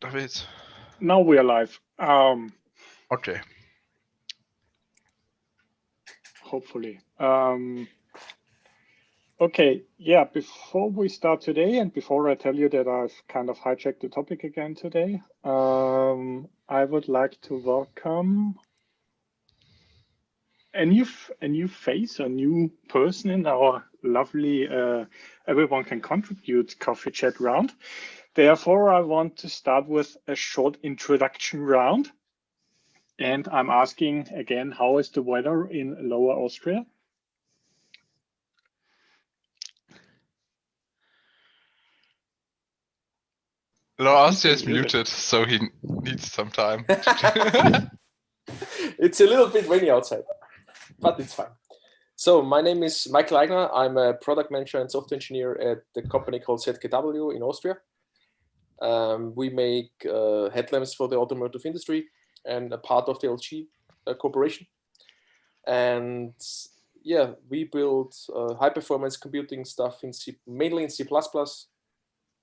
David? Now we are live. Okay. Hopefully. Okay, yeah, before we start today and before I tell you that I've kind of hijacked the topic again today, I would like to welcome a new face, a new person in our lovely everyone can contribute coffee chat round. Therefore, I want to start with a short introduction round. And I'm asking again, how is the weather in Lower Austria? Lower Austria is muted, so he needs some time. It's a little bit rainy outside, but it's fine. So my name is Michael Eigner. I'm a product manager and software engineer at the company called ZKW in Austria. We make headlamps for the automotive industry and a part of the LG corporation. And yeah, we build high performance computing stuff in C, mainly in C++,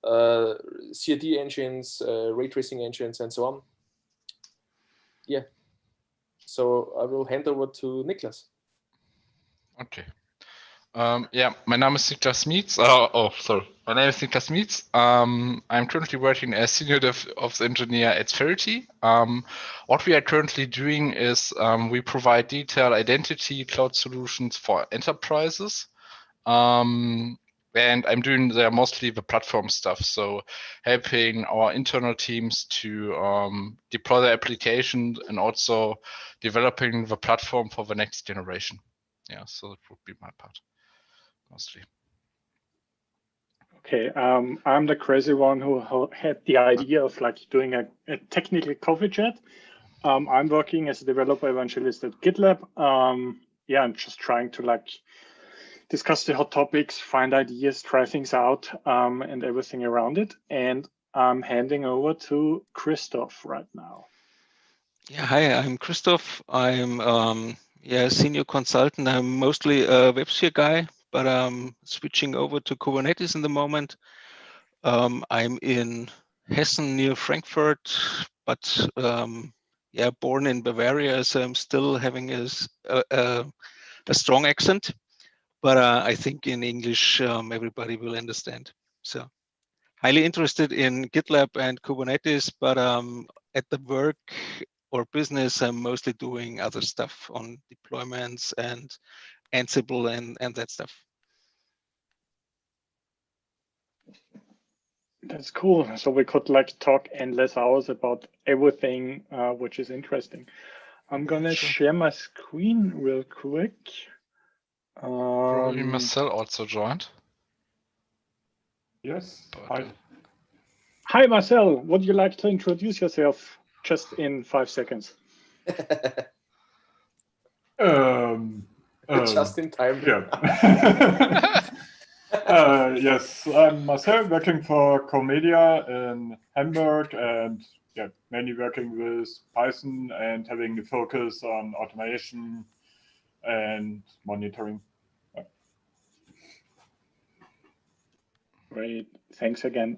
CAD engines, ray tracing engines, and so on. Yeah. So I will hand over to Niklas. Okay. Yeah, my name is Niklas Mietz. My name is Niklas Mietz. I'm currently working as senior DevOps engineer at Verity. What we are currently doing is we provide detailed identity cloud solutions for enterprises. And I'm doing there mostly the platform stuff, so helping our internal teams to deploy the application and also developing the platform for the next generation. Yeah, so that would be my part, mostly. Okay, I'm the crazy one who had the idea of like doing a technical coffee chat. I'm working as a developer evangelist at GitLab. Yeah, I'm just trying to like discuss the hot topics, find ideas, try things out, and everything around it. And I'm handing over to Christoph right now. Yeah, hi, I'm Christoph. I'm senior consultant. I'm mostly a WebSphere guy, but I'm switching over to Kubernetes in the moment. I'm in Hessen near Frankfurt, but born in Bavaria, so I'm still having a strong accent. But I think in English, everybody will understand. So highly interested in GitLab and Kubernetes, but at the work or business, I'm mostly doing other stuff on deployments and Ansible and that stuff. That's cool. So we could like talk endless hours about everything, which is interesting. I'm gonna share my screen real quick. Probably Marcel also joined. Yes. Hi. Hi, Marcel. Would you like to introduce yourself just in 5 seconds? Just in time. Yeah. Yes, I'm Marcel, working for Comedia in Hamburg, and yeah, mainly working with Python and having the focus on automation and monitoring. Yeah. Great, thanks again.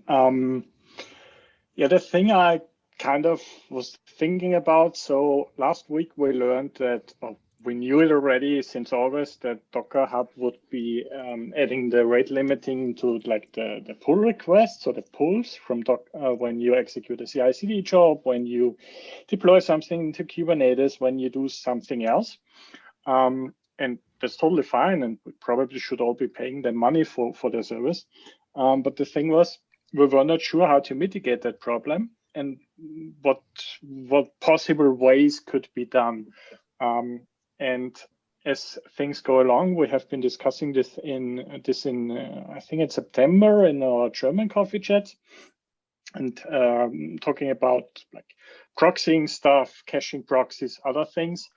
Yeah, the thing I kind of was thinking about, so last week we learned that, we knew it already since August, that Docker Hub would be adding the rate limiting to like the pull requests, so the pulls from Docker when you execute a CI/CD job, when you deploy something to Kubernetes, when you do something else. And that's totally fine, and we probably should all be paying them money for the service. But the thing was, we were not sure how to mitigate that problem and what possible ways could be done. And as things go along, we have been discussing this in I think in September in our German coffee chat, and talking about like proxying stuff, caching proxies, other things.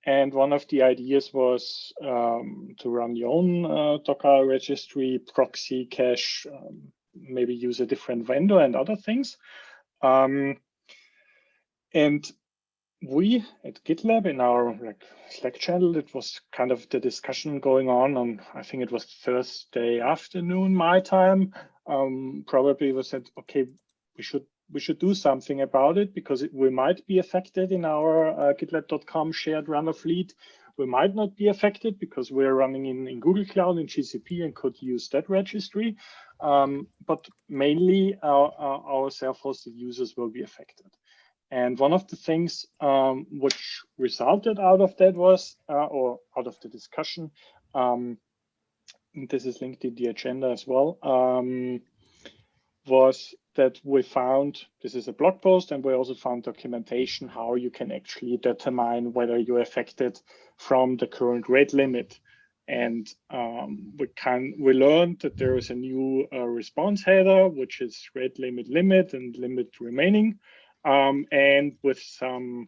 And one of the ideas was to run your own Docker registry, proxy, cache, maybe use a different vendor and other things. And we at GitLab in our Slack channel, it was kind of the discussion going on I think it was Thursday afternoon my time. Probably we said, okay, we should we should do something about it, because we might be affected in our GitLab.com shared runner fleet. We might not be affected because we're running in Google Cloud and GCP and could use that registry. But mainly our self-hosted users will be affected. And one of the things which resulted out of that was, or out of the discussion, and this is linked in the agenda as well, was that we found, this is a blog post, and we also found documentation how you can actually determine whether you're affected from the current rate limit. And we learned that there is a new response header, which is rate limit and limit remaining. And with some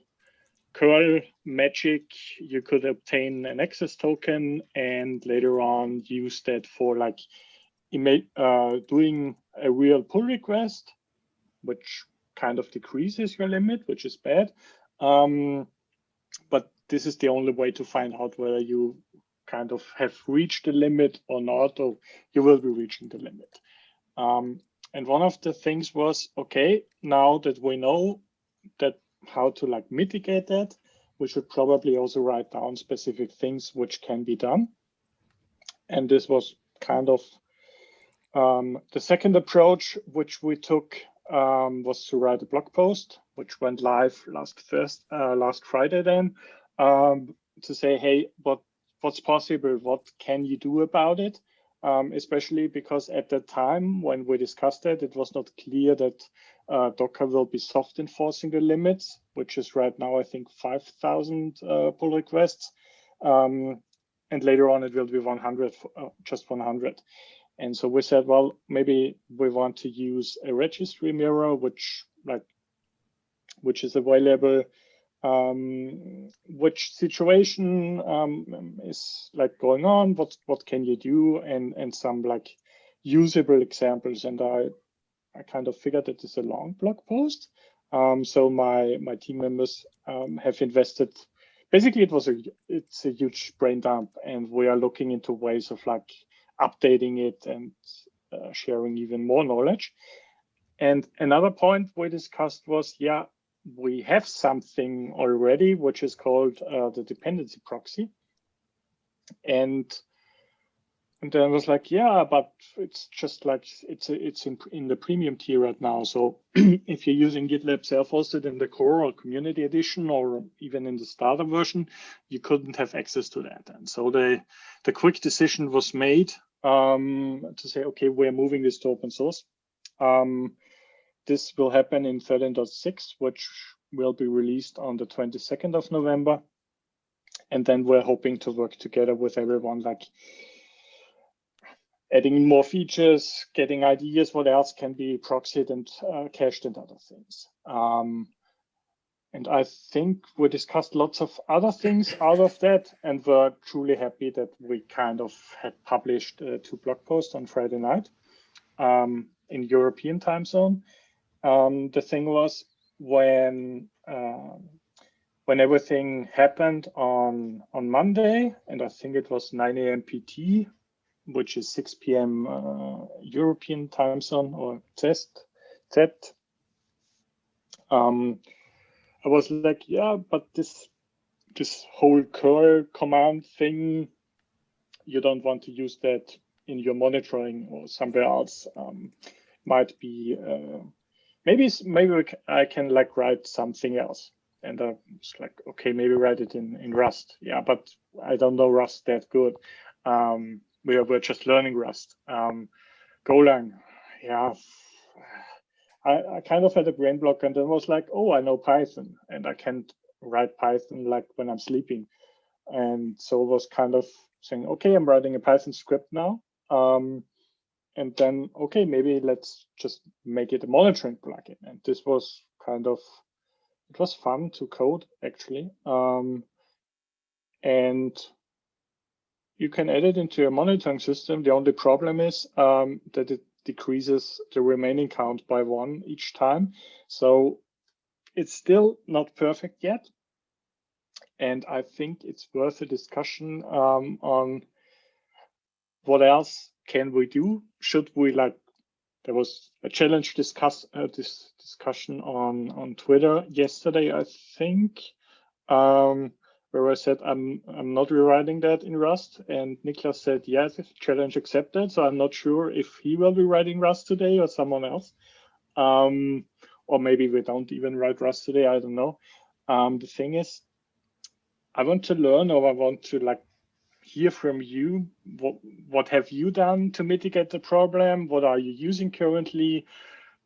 curl magic, you could obtain an access token and later on use that for like doing a real pull request, which kind of decreases your limit, which is bad. But this is the only way to find out whether you kind of have reached the limit or not, or you will be reaching the limit. And one of the things was, okay, now that we know that how to like mitigate that, we should probably also write down specific things which can be done. And this was kind of the second approach which we took, was to write a blog post, which went live last Friday then, to say, hey, what's possible? What can you do about it? Especially because at that time when we discussed it was not clear that Docker will be soft enforcing the limits, which is right now, I think, 5,000 pull requests. And later on, it will be 100, just 100. And so we said, well, maybe we want to use a registry mirror, which is available. Which situation is like going on? What can you do? And some like usable examples. And I kind of figured that it's a long blog post. So my team members have invested. Basically, it's a huge brain dump, and we are looking into ways of like updating it and sharing even more knowledge. And another point we discussed was, yeah, we have something already, which is called the dependency proxy. And then I was like, yeah, but it's just like, it's in the premium tier right now. So if you're using GitLab self-hosted in the core or community edition, or even in the starter version, you couldn't have access to that. And so the quick decision was made to say, okay, we're moving this to open source. This will happen in 13.6, which will be released on the 22nd of November. And then we're hoping to work together with everyone, like adding more features, getting ideas, what else can be proxied and cached and other things. And I think we discussed lots of other things out of that, and we're truly happy that we kind of had published 2 blog posts on Friday night in European time zone. The thing was, when everything happened on Monday, and I think it was 9 a.m. PT, which is 6 p.m. European time zone or Z. I was like, yeah, but this whole curl command thing, you don't want to use that in your monitoring or somewhere else. Might be maybe I can like write something else. And I was like, okay, maybe write it in Rust. Yeah, but I don't know Rust that good. We're just learning Rust. Golang, yeah. I kind of had a brain block, and then was like, oh, I know Python, and I can't write Python like when I'm sleeping. And so I was kind of saying, okay, I'm writing a Python script now. And then, okay, maybe let's just make it a monitoring plugin. And this was kind of, it was fun to code, actually. And you can add it into your monitoring system. The only problem is that it decreases the remaining count by 1 each time. So it's still not perfect yet. And I think it's worth a discussion on what else can we do? Should we like there was a challenge discussion on Twitter yesterday, I think, where I said I'm not rewriting that in Rust, and Niklas said yes, challenge accepted. So I'm not sure if he will be writing Rust today or someone else, or maybe we don't even write Rust today. I don't know. The thing is, I want to learn, or I want to hear from you. What have you done to mitigate the problem? What are you using currently?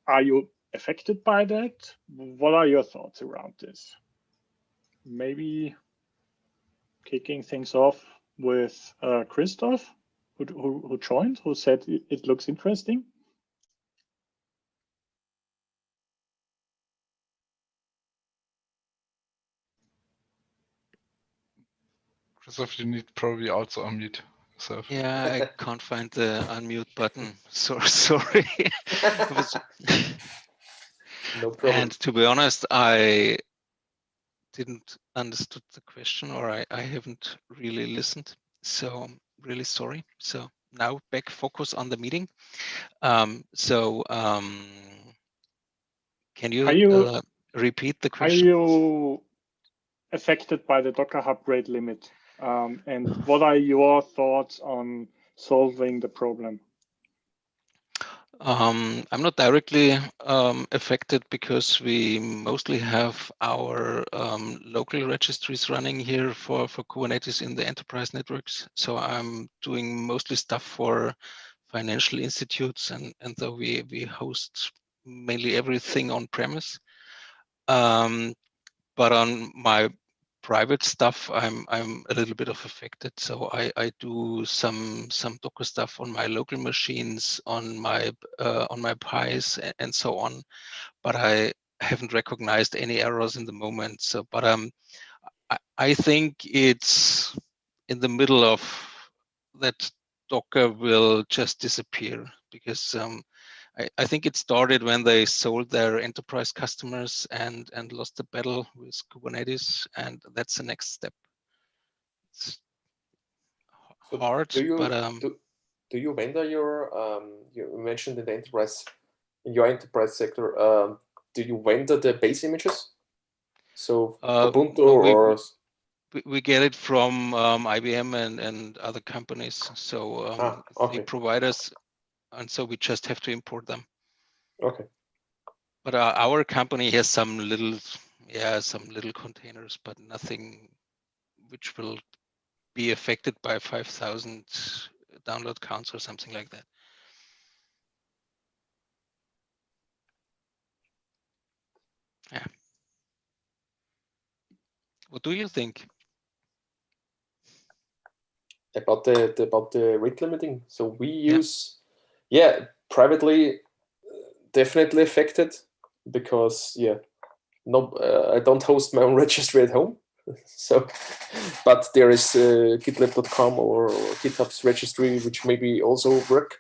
Are you affected by that? What are your thoughts around this? Maybe kicking things off with Christoph, who joined, who said it looks interesting. Christoph, you need probably also unmute yourself. Yeah, I can't find the unmute button. So sorry. No problem. And to be honest, I didn't understood the question, or I haven't really listened. So I'm really sorry. So now back focus on the meeting. Can you repeat the question? Are you affected by the Docker Hub rate limit? And what are your thoughts on solving the problem? I'm not directly affected because we mostly have our local registries running here for Kubernetes in the enterprise networks. So I'm doing mostly stuff for financial institutes, and though we host mainly everything on premise. But on my private stuff, I'm a little bit of affected. So I do some Docker stuff on my local machines, on my Pis, and so on. But I haven't recognized any errors in the moment. So, but I think it's in the middle of that Docker will just disappear, because I think it started when they sold their enterprise customers and lost the battle with Kubernetes, and that's the next step. It's hard, do you vendor your you mentioned in the enterprise, in your enterprise sector, do you vendor the base images? So Ubuntu or we get it from IBM and other companies. So okay. they provide us, and so we just have to import them. Okay. But our company has some little containers, but nothing which will be affected by 5,000 download counts or something like that. Yeah. What do you think about the rate limiting? So we use, privately, definitely affected, because I don't host my own registry at home. So, but there is GitLab.com or GitHub's registry, which maybe also work.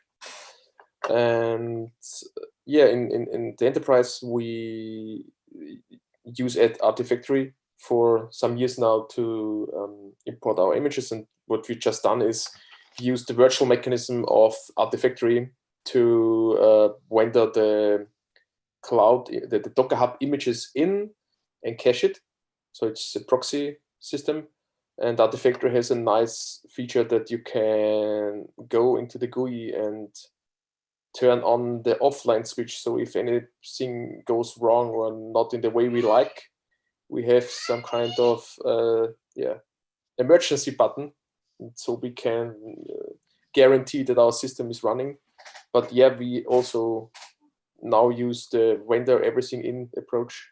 And in the enterprise, we use Artifactory for some years now to import our images. And what we've just done is use the virtual mechanism of Artifactory to render the cloud, the Docker Hub images in and cache it. So it's a proxy system. And Artifactory has a nice feature that you can go into the GUI and turn on the offline switch. So if anything goes wrong or not in the way we like, we have some kind of emergency button, so we can guarantee that our system is running. But we also now use the vendor everything in approach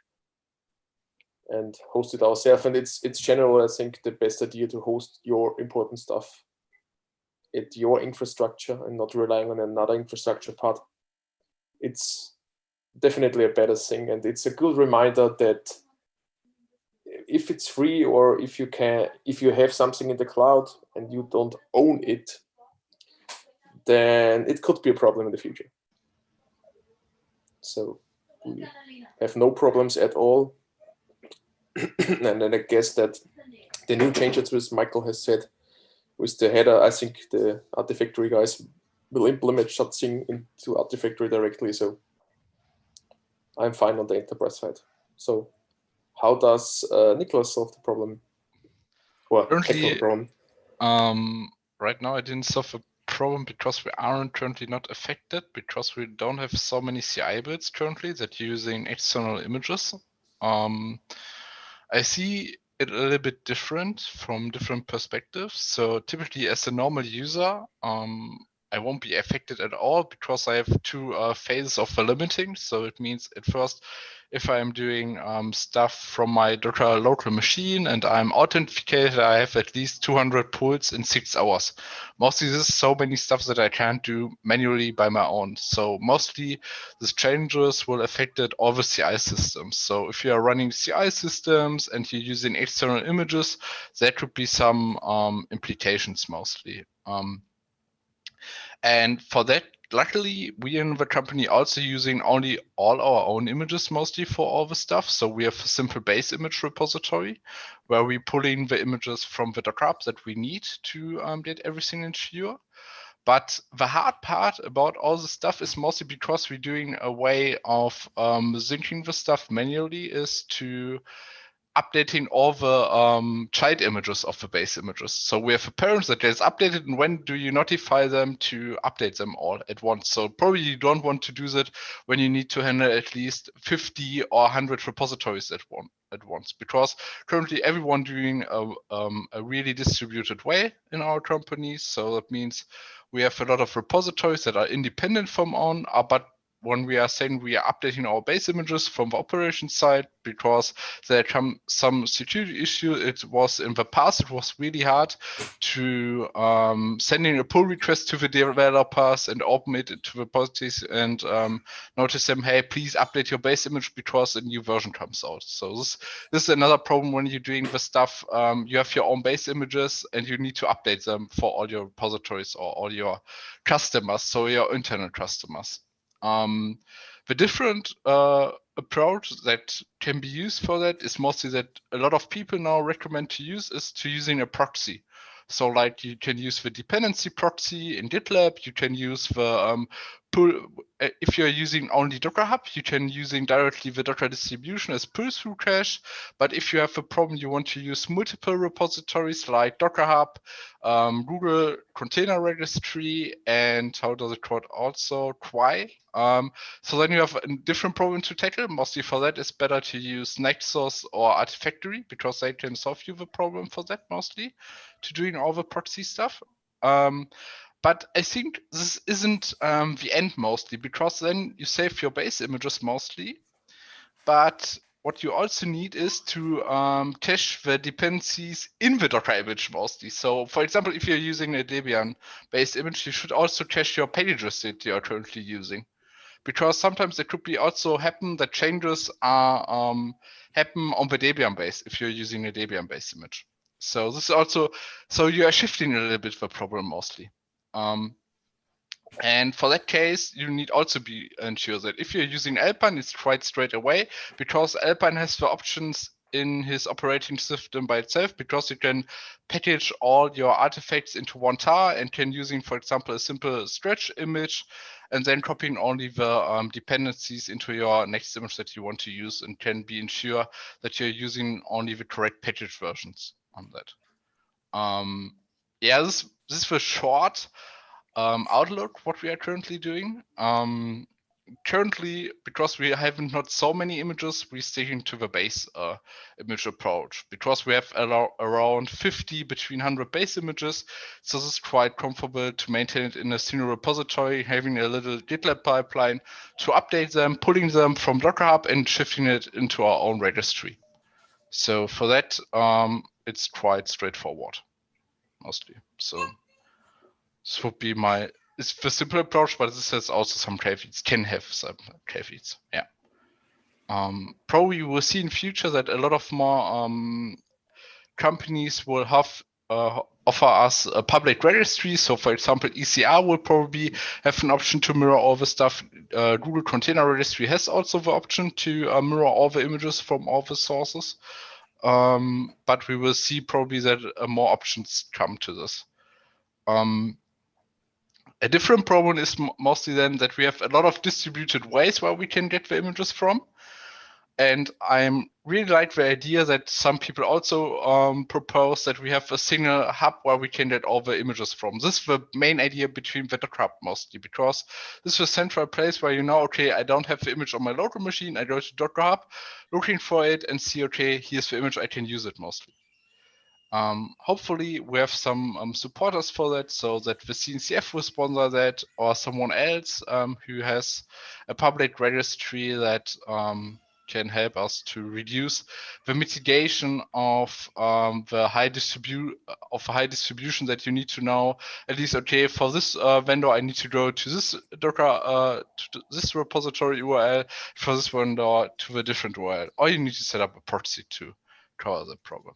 and host it ourselves. And it's generally, I think, the best idea to host your important stuff at your infrastructure and not relying on another infrastructure part. It's definitely a better thing, and it's a good reminder that if it's free, or if you have something in the cloud and you don't own it, then it could be a problem in the future. So we have no problems at all. And then I guess that the new changes, which Michael has said, with the header, I think the Artifactory guys will implement such thing into Artifactory directly. So I'm fine on the enterprise side. So how does Nicholas solve the problem? Or tackle the problem? Right now I didn't solve a problem because we aren't currently not affected, because we don't have so many CI builds currently that using external images. I see it a little bit different from different perspectives. So typically as a normal user, I won't be affected at all because I have two phases of the limiting. So it means at first, if I'm doing stuff from my Docker local machine and I'm authenticated, I have at least 200 pulls in 6 hours. Mostly this is so many stuff that I can't do manually by my own. So mostly these changes will affect all the CI systems. So if you are running CI systems and you're using external images, there could be some implications mostly. And for that, luckily, we in the company also using only all our own images mostly for all the stuff. So we have a simple base image repository where we pull in the images from the Docker app that we need to get everything ensure. But the hard part about all the stuff is mostly because we're doing a way of syncing the stuff manually is to updating all the child images of the base images. So we have a parent that gets updated, and when do you notify them to update them all at once? So probably you don't want to do that when you need to handle at least 50 or 100 repositories at once, because currently everyone doing a really distributed way in our company. So that means we have a lot of repositories that are independent from on, but when we are saying we are updating our base images from the operations side because there come some security issue, it was in the past, it was really hard to sending a pull request to the developers and open it into the repositories and notice them, hey, please update your base image because a new version comes out. So this is another problem when you're doing the stuff. You have your own base images and you need to update them for all your repositories or all your customers, so your internal customers. The different approach that can be used for that is mostly that a lot of people now recommend to use is to using a proxy. So like you can use the dependency proxy in GitLab, you can use the pull, if you're using only Docker Hub, you can using directly the Docker distribution as pull-through cache. But if you have a problem, you want to use multiple repositories like Docker Hub, Google Container Registry, and how does it called also Quai. So then you have a different problem to tackle. Mostly for that, it's better to use Nexus or Artifactory because they can solve you the problem for that mostly to doing all the proxy stuff. But I think this isn't the end mostly because then you save your base images mostly. But what you also need is to cache the dependencies in the Docker image mostly. So for example, if you're using a Debian-based image, you should also cache your pages that you are currently using. Because sometimes it could be also happen that changes are happen on the Debian base if you're using a Debian based image. So this is also, so you are shifting a little bit the problem mostly. And for that case, you need also be ensure that if you're using Alpine, it's quite straight away because Alpine has the options in his operating system by itself because you can package all your artifacts into one tar and can using, for example, a simple stretch image and then copying only the dependencies into your next image that you want to use and can be ensure that you're using only the correct package versions on that. Yeah, this is the short outlook what we are currently doing. Currently, because we haven't not so many images, we're sticking to the base image approach because we have around 50 between 100 base images. So this is quite comfortable to maintain it in a single repository, having a little GitLab pipeline to update them, pulling them from Docker Hub and shifting it into our own registry. So for that, it's quite straightforward, mostly. So this would be it's the simple approach, but this has also some caveats, can have some caveats, yeah. Probably you will see in future that a lot of more companies will have offer us a public registry. So for example, ECR will probably have an option to mirror all the stuff. Google Container Registry has also the option to mirror all the images from all the sources. But we will see probably that more options come to this. A different problem is mostly then that we have a lot of distributed ways where we can get the images from. And I really like the idea that some people also propose that we have a single hub where we can get all the images from. This is the main idea between the Docker hub mostly, because this is a central place where you know, okay, I don't have the image on my local machine. I go to Docker hub, looking for it and see, okay, here's the image, I can use it mostly. Hopefully we have some supporters for that, so that the CNCF will sponsor that, or someone else who has a public registry that can help us to reduce the mitigation of the high distribution that you need to know at least, okay, for this vendor I need to go to this Docker to this repository URL, for this vendor to the different URL, or you need to set up a proxy to cover the problem.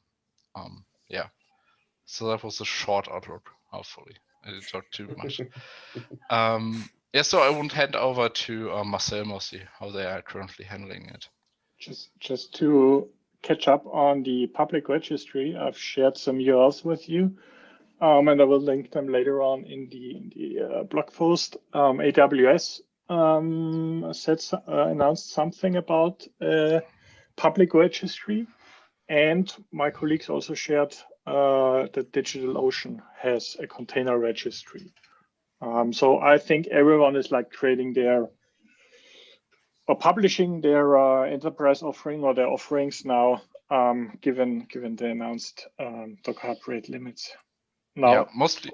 Yeah, so that was a short outlook. Hopefully I didn't talk too much. Yeah, so I won't hand over to Marcel mostly, how they are currently handling it. Just to catch up on the public registry, I've shared some URLs with you, and I will link them later on in the blog post. AWS announced something about public registry, and my colleagues also shared that DigitalOcean has a container registry. So I think everyone is like creating their or publishing their enterprise offering or their offerings now, given the announced Docker Hub rate limits. Now, yeah, mostly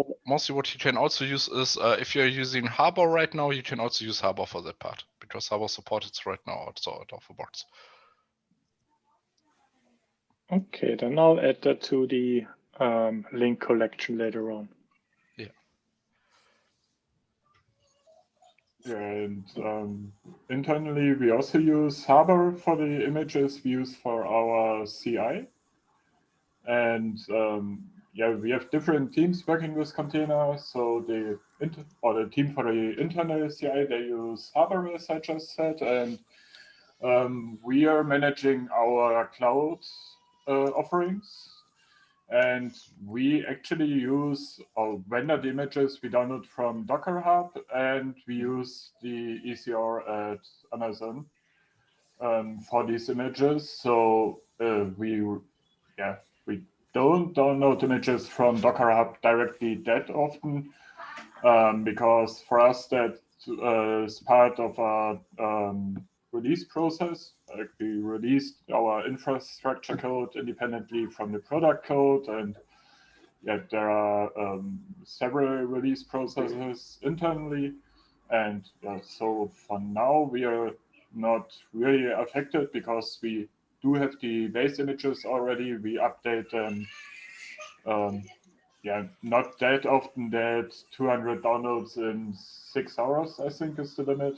what you can also use is if you're using Harbor right now, you can also use Harbor for that part, because Harbor supported right now also out of the box. Okay, then I'll add that to the link collection later on. Yeah. And internally, we also use Harbor for the images we use for our CI. And yeah, we have different teams working with containers. So the team for the internal CI, they use Harbor, as I just said, and we are managing our cloud offerings. And we actually use our rendered images we download from Docker Hub, and we use the ECR at Amazon for these images. So we don't download images from Docker Hub directly that often, because for us that is part of our release process. Like we released our infrastructure code independently from the product code, and yeah, there are several release processes internally. And so for now, we are not really affected because we do have the base images already. We update them. Yeah, not that often. That 200 downloads in 6 hours, I think, is the limit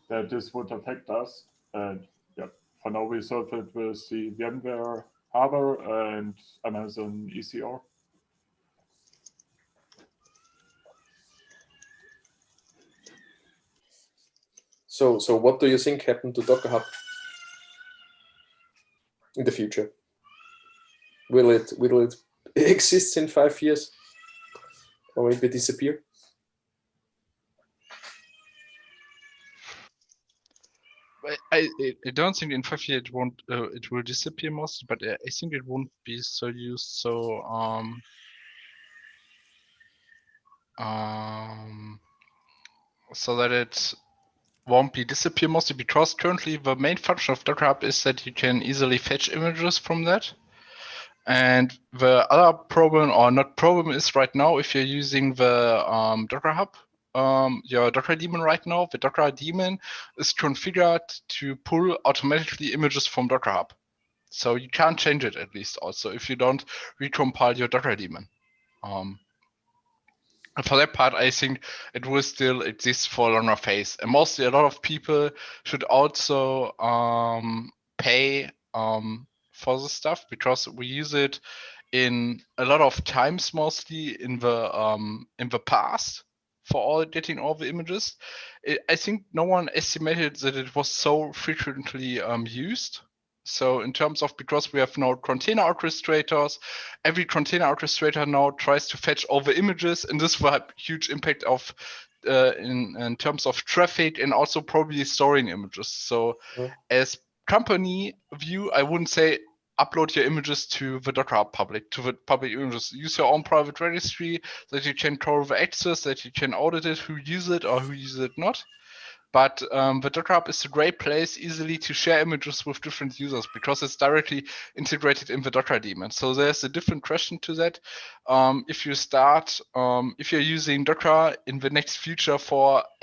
that this would affect us. And yeah, for now we solve it with the VMware Harbor and Amazon ECR. So what do you think happened to Docker Hub in the future? Will it exist in 5 years, or maybe disappear? I don't think in 5 years it will disappear mostly, but I think it won't be so used so that it won't be disappear mostly, because currently the main function of Docker Hub is that you can easily fetch images from that. And the other problem, or not problem, is right now if you're using the Docker Hub, your Docker daemon right now, the Docker daemon is configured to pull automatically images from Docker Hub. So you can't change it, at least also, if you don't recompile your Docker daemon. And for that part, I think it will still exist for a longer phase. And mostly a lot of people should also pay for this stuff, because we use it in a lot of times, mostly in the past, for getting all the images. I think no one estimated that it was so frequently used. So in terms of, because we have now container orchestrators, every container orchestrator now tries to fetch all the images, and this will have huge impact of in terms of traffic and also probably storing images. So as company view, I wouldn't say upload your images to the Docker Hub to the public images. Use your own private registry that you can control the access, that you can audit it, who use it or who uses it not. But the Docker Hub is a great place easily to share images with different users because it's directly integrated in the Docker daemon. So there's a different question to that. If you're using Docker in the next future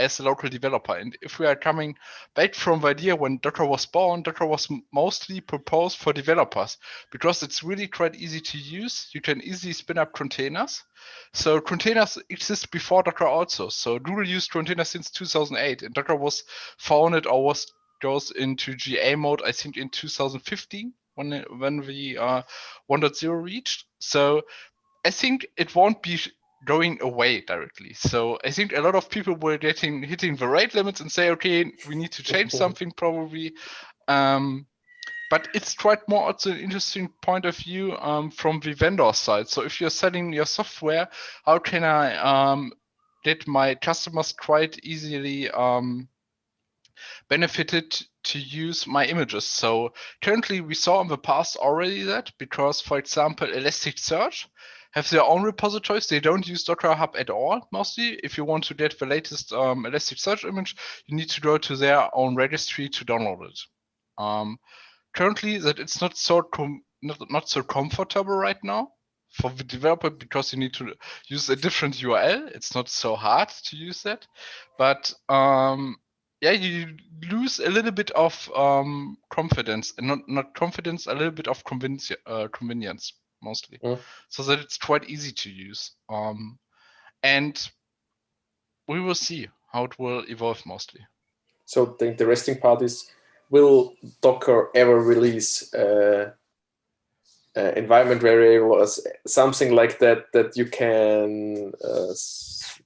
as a local developer, and if we are coming back from the idea when Docker was born, Docker was mostly proposed for developers because it's really quite easy to use. You can easily spin up containers. So containers exist before Docker also. So Google used containers since 2008, and Docker was founded or goes into GA mode, I think, in 2015 when the 1.0 reached. So I think it won't be going away directly. So I think a lot of people were hitting the rate limits and say, okay, we need to change something probably. But it's quite more also an interesting point of view from the vendor side. So if you're selling your software, how can I get my customers quite easily benefited to use my images? So currently we saw in the past already that because, for example, Elasticsearch have their own repositories. They don't use Docker Hub at all, mostly. If you want to get the latest Elasticsearch image, you need to go to their own registry to download it. Currently, that it's not so comfortable right now for the developer because you need to use a different URL. It's not so hard to use that, but yeah, you lose a little bit of confidence, and not confidence, a little bit of convenience mostly, so that it's quite easy to use. And we will see how it will evolve mostly. So the interesting part is, will Docker ever release environment variable or something like that you can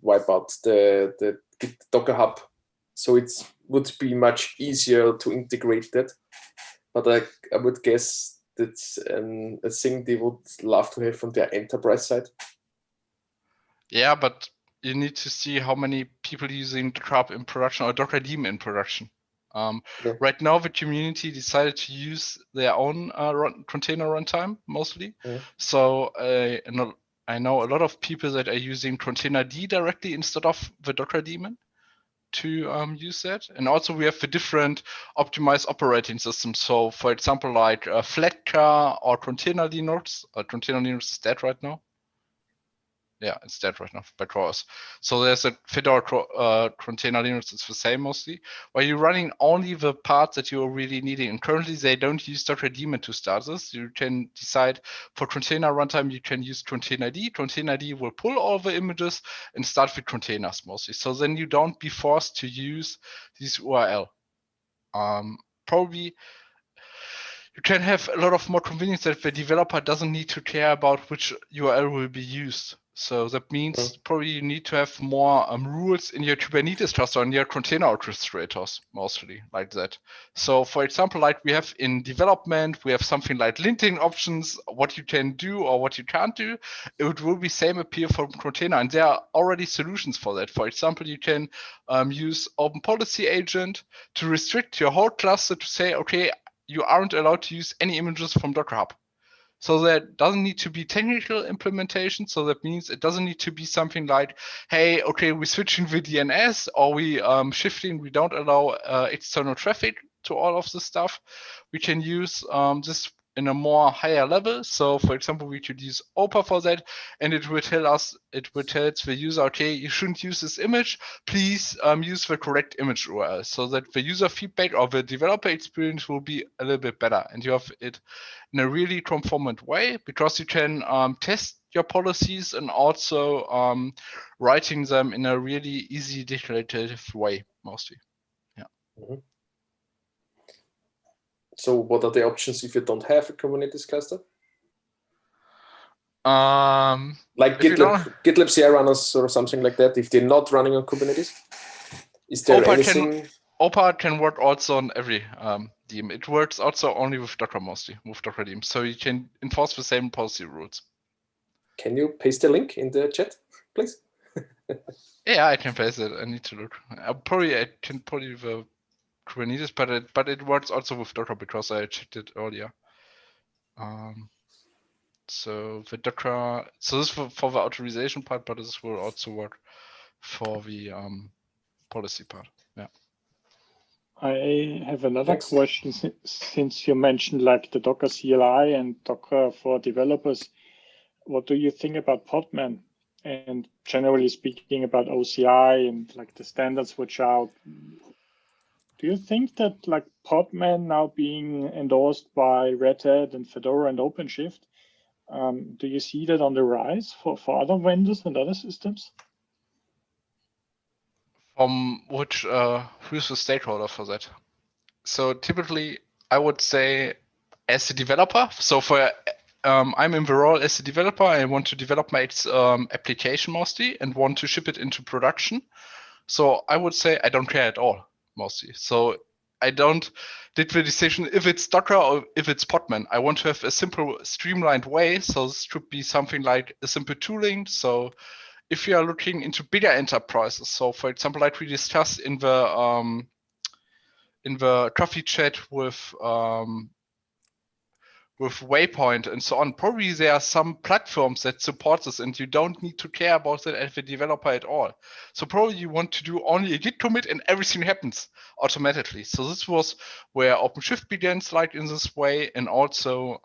wipe out the Docker Hub? So it would be much easier to integrate that. But I would guess that's a thing they would love to have from their enterprise side. Yeah, but you need to see how many people using Docker Hub in production or Docker daemon in production. Right now, the community decided to use their own container runtime mostly. So I know a lot of people that are using containerd directly instead of the Docker daemon to use that. And also we have the different optimized operating systems. So for example, like Flatcar or Container Linux. Container Linux is dead right now. Yeah, it's dead right now by CoreOS. So there's a Fedora Container Linux, it's the same mostly, where you're running only the parts that you're really needing. And currently they don't use Docker daemon to start this. You can decide for container runtime, you can use containerd. Containerd will pull all the images and start with containers mostly. So then you don't be forced to use this URL. Probably you can have a lot of more convenience that the developer doesn't need to care about which URL will be used. So that means probably you need to have more rules in your Kubernetes cluster and your container orchestrators, mostly like that. So for example, like we have in development, we have something like linting options, what you can do or what you can't do. It will be same appear for container, and there are already solutions for that. For example, you can use Open Policy Agent to restrict your whole cluster to say, okay, you aren't allowed to use any images from Docker Hub. So that doesn't need to be technical implementation. So that means it doesn't need to be something like, hey, okay, we're switching the DNS or we shifting, we don't allow external traffic to all of this stuff. We can use this in a more higher level. So for example, we could use OPA for that, and it will tell the user, okay, you shouldn't use this image. Please use the correct image URL, so that the user feedback or the developer experience will be a little bit better. And you have it in a really conformant way because you can test your policies and also writing them in a really easy declarative way, mostly. Yeah. So what are the options if you don't have a Kubernetes cluster? Like GitLab CI runners or something like that, if they're not running on Kubernetes? Is there anything? OPA can work also on every daemon. It works also only with Docker mostly, with Docker daemon. So you can enforce the same policy rules. Can you paste the link in the chat, please? Yeah, I can place it. I need to look. I can probably the Kubernetes, but it works also with Docker because I checked it earlier. So the Docker, so this for the authorization part, but this will also work for the policy part. Yeah. I have another question since you mentioned like the Docker CLI and Docker for developers. What do you think about Podman and generally speaking about OCI and like the standards which are out? Do you think that like Podman now being endorsed by Red Hat and Fedora and OpenShift, do you see that on the rise for other vendors and other systems? From which, who's the stakeholder for that? So typically, I would say as a developer, so for I'm in the role as a developer, I want to develop my application mostly and want to ship it into production. So I would say I don't care at all, mostly. So I don't did the decision if it's Docker or if it's Podman. I want to have a simple, streamlined way. So this could be something like a simple tooling. So if you are looking into bigger enterprises, so for example, like we discussed in the coffee chat with Waypoint and so on, probably there are some platforms that support this and you don't need to care about that as a developer at all. So probably you want to do only a Git commit and everything happens automatically. So this was where OpenShift began, like in this way, and also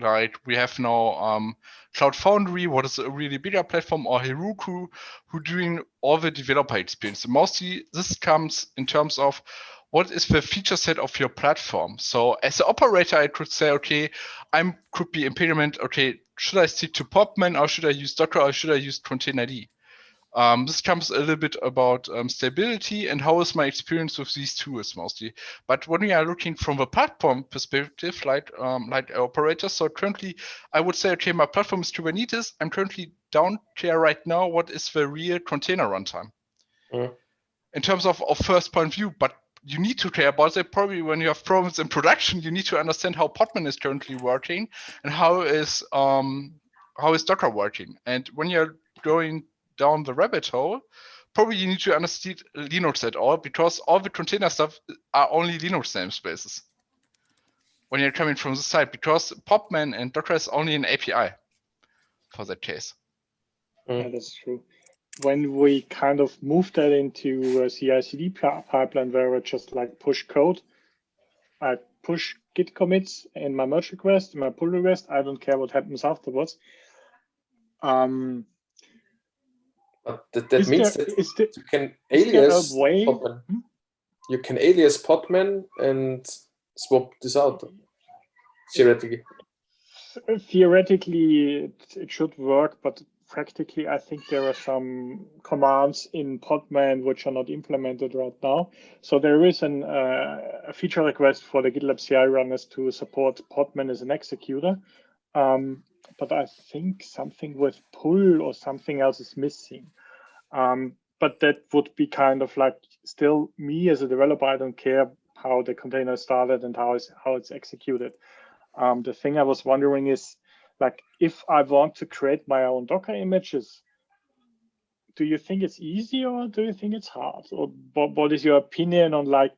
like we have now Cloud Foundry, what is a really bigger platform, or Heroku, who doing all the developer experience. Mostly this comes in terms of what is the feature set of your platform. So as an operator, I could say, okay, I could be impediment, okay, should I stick to Podman or should I use Docker or should I use Containerd? This comes a little bit about stability and how is my experience with these tools mostly. But when we are looking from a platform perspective, like operators, so currently I would say, okay, my platform is Kubernetes. I'm currently down here right now. What is the real container runtime? In terms of first point view, but you need to care about that. Probably when you have problems in production, you need to understand how Podman is currently working and how is Docker working. And when you're going down the rabbit hole, probably you need to understand Linux at all, because all the container stuff are only Linux namespaces when you're coming from the side, because Podman and Docker is only an API for that case. Yeah, that's true. When we kind of moved that into a CI/CD pipeline where I just like push code, I push Git commits in my merge request, in my pull request. I don't care what happens afterwards. But that means that you can alias Podman. You can alias Podman and swap this out, theoretically. Theoretically, it should work, but practically, I think there are some commands in Podman which are not implemented right now. So there is a feature request for the GitLab CI runners to support Podman as an executor. But I think something with pull or something else is missing. But that would be kind of like still me as a developer. I don't care how the container started and how it's executed. The thing I was wondering is, like, if I want to create my own Docker images, do you think it's easy or do you think it's hard? Or what is your opinion on, like,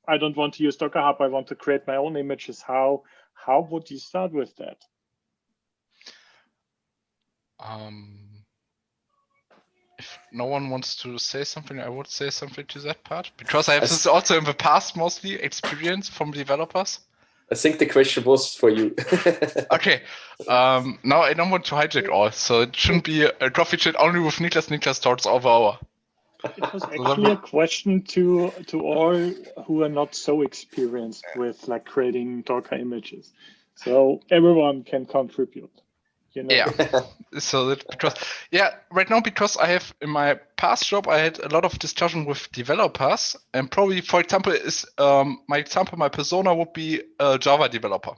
I don't want to use Docker Hub, I want to create my own images. How would you start with that? If no one wants to say something, I would say something to that part, because I have this also in the past mostly experience from developers. I think the question was for you. Okay. Now I don't want to hijack all, so it shouldn't be a coffee chat only with Niklas. Niklas starts over hour. It was actually a question to all who are not so experienced with like creating Docker images. So everyone can contribute. You know? Yeah. So that right now, because I have in my past job, I had a lot of discussion with developers, and probably, for example, my persona would be a Java developer.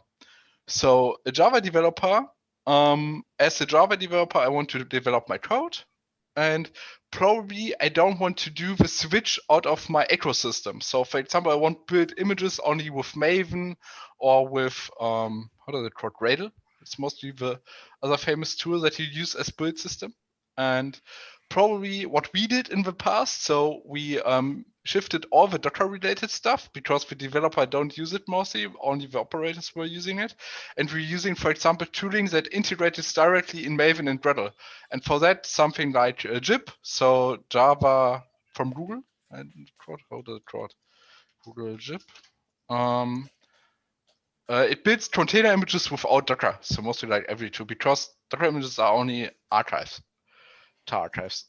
So a Java developer, as a Java developer, I want to develop my code, and probably I don't want to do the switch out of my ecosystem. So for example, I want to build images only with Maven or with, how does it called, Gradle? It's mostly the other famous tool that you use as build system. And probably what we did in the past. So we shifted all the Docker-related stuff because the developer don't use it mostly, only the operators were using it. And we're using, for example, tooling that integrates directly in Maven and Gradle. And for that, something like JIP, so Java from Google. And how does it called? Google JIP. It builds container images without Docker, so mostly like every tool, because Docker images are only archives. Archives.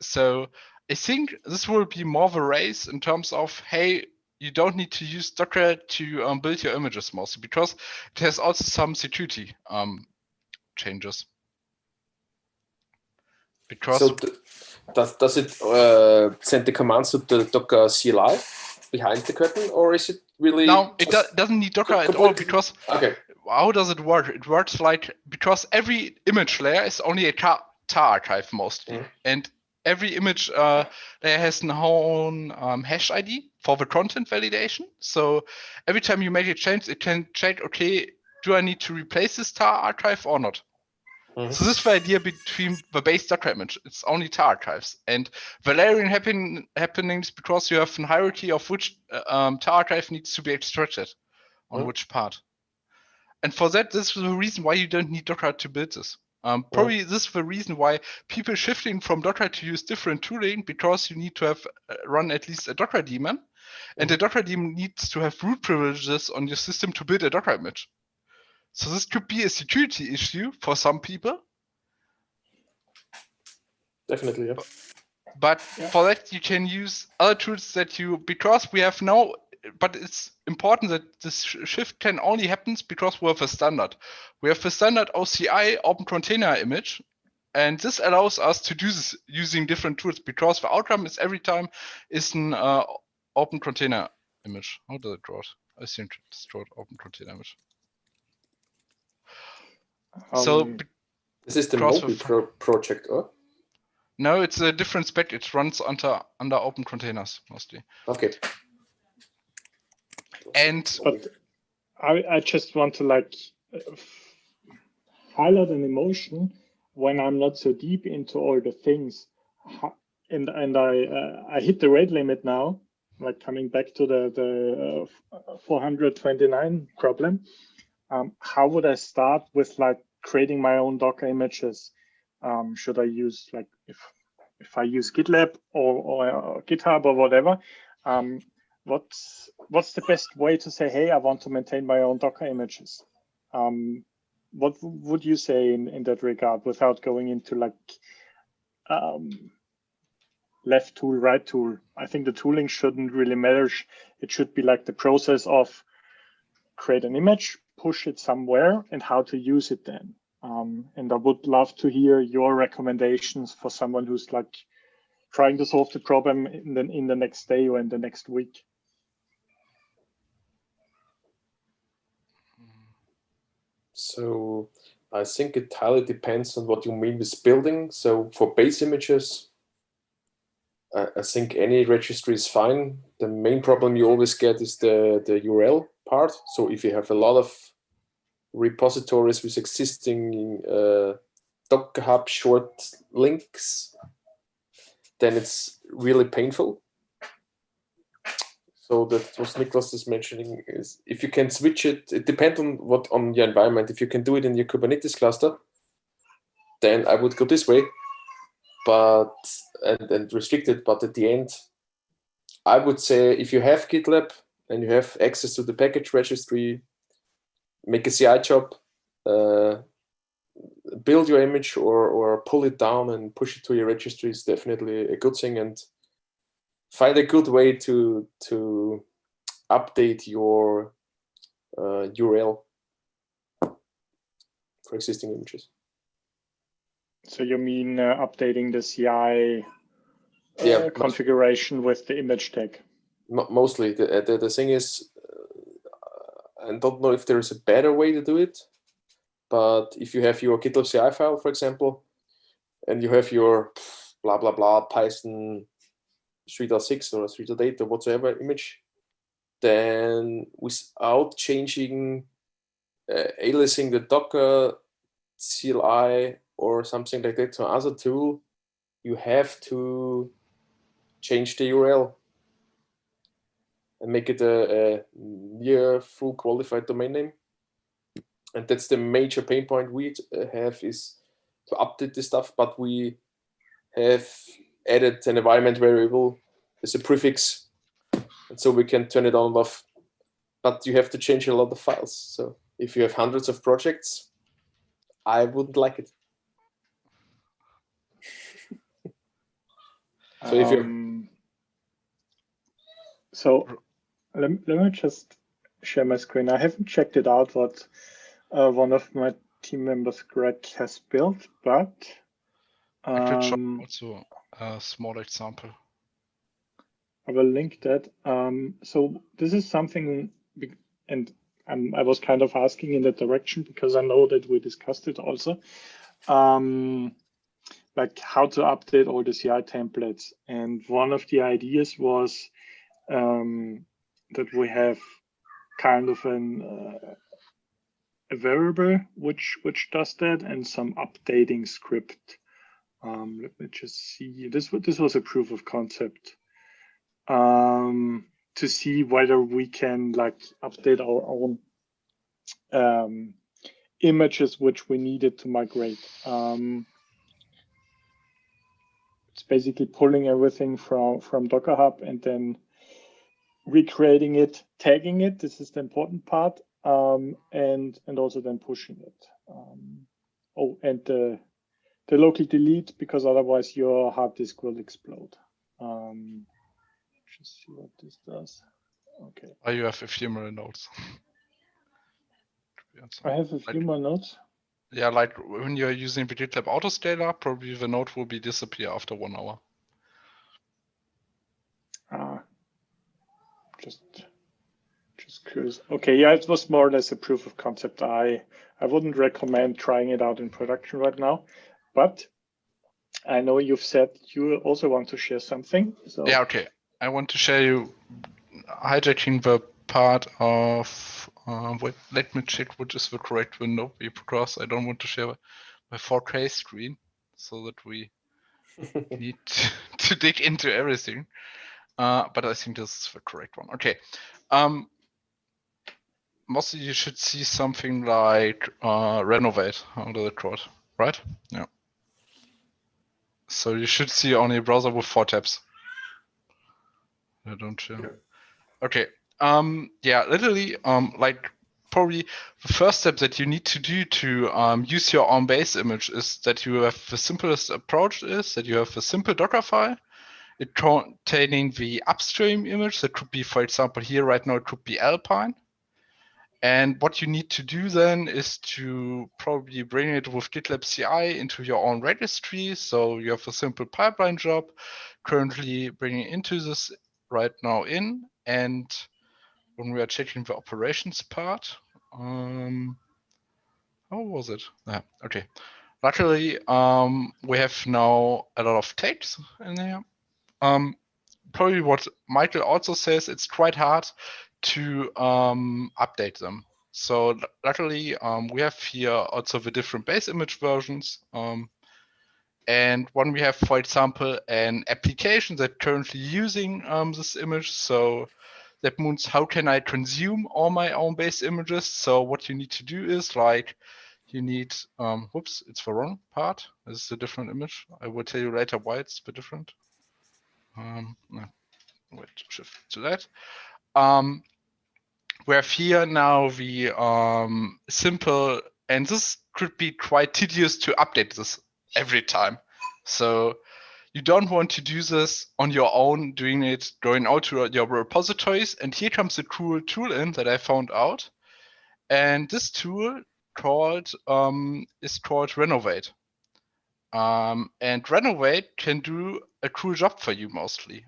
So I think this will be more of a race in terms of, hey, you don't need to use Docker to build your images mostly, because it has also some security changes. Because so does it send the commands to the Docker CLI behind the curtain, or is it really? No, it doesn't need Docker at all, because okay. How does it work? It works like, because every image layer is only a tar archive mostly, and every image layer has an own hash ID for the content validation. So every time you make a change, it can check, okay, do I need to replace this tar archive or not? So this is the idea between the base Docker image. It's only tar archives, and the layering happenings because you have a hierarchy of which tar archive needs to be extracted on which part. And for that, this is the reason why you don't need Docker to build this. Probably this is the reason why people shifting from Docker to use different tooling, because you need to have run at least a Docker daemon, and the Docker daemon needs to have root privileges on your system to build a Docker image. So this could be a security issue for some people. Definitely, yeah. But for that, you can use other tools that because we have now. But it's important that this shift can only happen because we have a standard. We have a standard OCI, Open Container Image, and this allows us to do this using different tools, because the outcome is every time is an Open Container Image. How does it draw it? I think it's drawn Open Container Image. So this is the Moby project, or? No, it's a different spec. It runs under open containers mostly. Okay. But I just want to like highlight an emotion when I'm not so deep into all the things, and I hit the rate limit now, like coming back to the 429 problem. How would I start with like creating my own Docker images? Should I use, like, if I use GitLab or GitHub or whatever? What's the best way to say, hey, I want to maintain my own Docker images? What would you say in that regard, without going into like left tool, right tool? I think the tooling shouldn't really matter. It should be like the process of create an image, push it somewhere, and how to use it then. And I would love to hear your recommendations for someone who's like trying to solve the problem in the next day or in the next week. So I think it highly depends on what you mean with building. So for base images, I think any registry is fine. The main problem you always get is the URL part. So if you have a lot of repositories with existing Docker Hub short links, then it's really painful. So that's what Niklas is mentioning, is if you can switch it, it depends on your environment. If you can do it in your Kubernetes cluster, then I would go this way, but and restrict it. But at the end, I would say if you have GitLab and you have access to the package registry, make a CI job, build your image or pull it down and push it to your registry is definitely a good thing, and find a good way to update your URL for existing images. So you mean updating the CI configuration with the image tag? Mostly. The thing is, I don't know if there is a better way to do it, but if you have your GitLab CI file, for example, and you have your blah, blah, blah, Python 3.6 or 3.8 or whatsoever image, then without changing, aliasing the Docker CLI or something like that to another tool, you have to change the URL and make it a near full qualified domain name. And that's the major pain point we have, is to update this stuff, but we have added an environment variable as a prefix, and so we can turn it on and off. But you have to change a lot of files. So if you have hundreds of projects, I wouldn't like it. So if you're let me just share my screen. I haven't checked it out what one of my team members, Greg, has built, but I could show also a small example. I will link that. So this is something, and I was kind of asking in that direction because I know that we discussed it also, like how to update all the CI templates. And one of the ideas was that we have kind of a variable which does that, and some updating script. Let me just see. This was a proof of concept to see whether we can like update our own images which we needed to migrate. It's basically pulling everything from Docker Hub and then recreating it, tagging it. This is the important part, and also then pushing it. And the local delete, because otherwise your hard disk will explode. Just see what this does. Okay. Oh, you have a few more nodes. I have a few more nodes. Yeah, like when you're using the GitLab autoscaler, probably the node will be disappear after 1 hour. Just curious. Okay, yeah, it was more or less a proof of concept. I wouldn't recommend trying it out in production right now, but I know you've said you also want to share something. So yeah, okay. I want to share you hijacking the part of wait, let me check which is the correct window, because I don't want to share my 4K screen so that we need to dig into everything. But I think this is the correct one. Okay. Mostly you should see something like renovate under the code, right? Yeah. So you should see only a browser with 4 tabs. I don't share. Okay. Yeah, literally, like probably the first step that you need to do to use your own base image is that you have the simplest approach is that you have a simple Docker file containing the upstream image. That could be, for example, here right now, it could be Alpine. And what you need to do then is to probably bring it with GitLab CI into your own registry. So you have a simple pipeline job currently bringing into this right now in. And when we are checking the operations part, how was it? Okay. Luckily, we have now a lot of tags in there. Probably what Michael also says, it's quite hard to update them. So luckily, we have here also the different base image versions. And when we have, for example, an application that currently using this image, so that means how can I consume all my own base images? So what you need to do is like, you need, whoops, it's the wrong part. This is a different image. I will tell you later why it's a bit different. No. Wait, shift to that. We have here now the simple, and this could be quite tedious to update this every time. So you don't want to do this on your own, doing it, going out to your repositories. And here comes a cool tool in that I found out. And this tool is called Renovate. And Renovate can do a cool job for you mostly.